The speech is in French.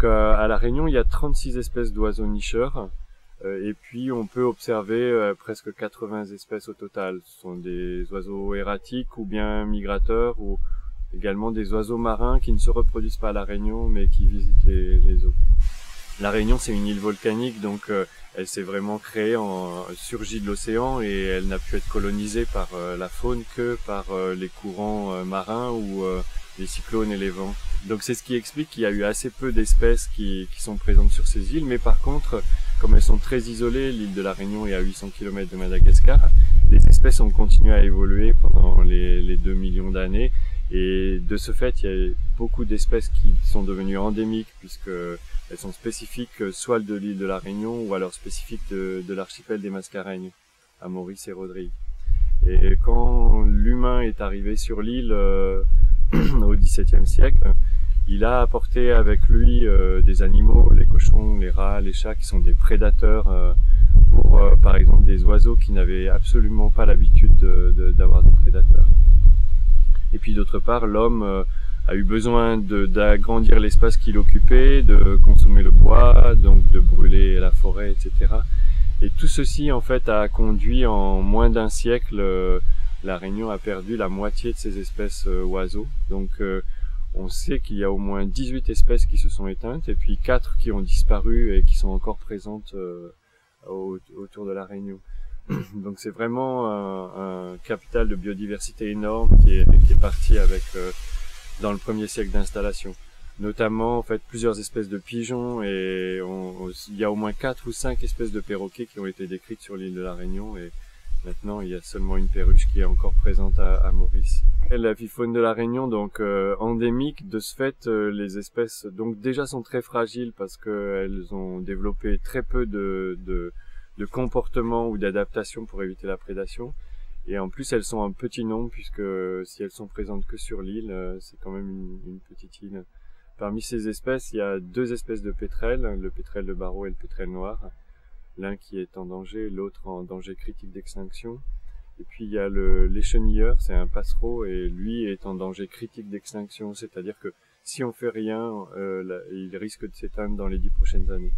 à La Réunion, il y a 36 espèces d'oiseaux nicheurs. Et puis on peut observer presque 80 espèces au total. Ce sont des oiseaux erratiques ou bien migrateurs, ou également des oiseaux marins qui ne se reproduisent pas à La Réunion mais qui visitent les eaux. La Réunion, c'est une île volcanique, donc elle s'est vraiment créée surgie de l'océan, et elle n'a pu être colonisée par la faune que par les courants marins ou les cyclones et les vents. Donc c'est ce qui explique qu'il y a eu assez peu d'espèces qui sont présentes sur ces îles, mais par contre, comme elles sont très isolées, l'île de la Réunion est à 800 km de Madagascar, les espèces ont continué à évoluer pendant les 2 millions d'années, et de ce fait, il y a beaucoup d'espèces qui sont devenues endémiques, puisque elles sont spécifiques soit de l'île de la Réunion, ou alors spécifiques de l'archipel des Mascareignes, à Maurice et Rodrigue. Et quand l'humain est arrivé sur l'île au XVIIe siècle, il a apporté avec lui des animaux, les cochons, les rats, les chats, qui sont des prédateurs pour, par exemple, des oiseaux qui n'avaient absolument pas l'habitude d'avoir des prédateurs. Et puis d'autre part, l'homme a eu besoin d'agrandir l'espace qu'il occupait, de consommer le bois, donc de brûler la forêt, etc. Et tout ceci, en fait, a conduit en moins d'un siècle, la Réunion a perdu la moitié de ses espèces oiseaux. Donc on sait qu'il y a au moins 18 espèces qui se sont éteintes, et puis 4 qui ont disparu et qui sont encore présentes autour de la Réunion. Donc c'est vraiment un capital de biodiversité énorme qui est parti avec dans le premier siècle d'installation. Notamment, en fait, plusieurs espèces de pigeons, et il y a au moins 4 ou 5 espèces de perroquets qui ont été décrites sur l'île de la Réunion, et maintenant il y a seulement une perruche qui est encore présente à Maurice. Et la faune de la Réunion, donc endémique, de ce fait, les espèces donc déjà sont très fragiles parce qu'elles ont développé très peu de comportement ou d'adaptation pour éviter la prédation. Et en plus, elles sont en petit nombre, puisque si elles sont présentes que sur l'île, c'est quand même une petite île. Parmi ces espèces, il y a 2 espèces de pétrels, le pétrel de Barreau et le pétrel noir. L'un qui est en danger, l'autre en danger critique d'extinction. Et puis il y a l'échenilleur, c'est un passereau, et lui est en danger critique d'extinction, c'est-à-dire que si on fait rien, il risque de s'éteindre dans les 10 prochaines années.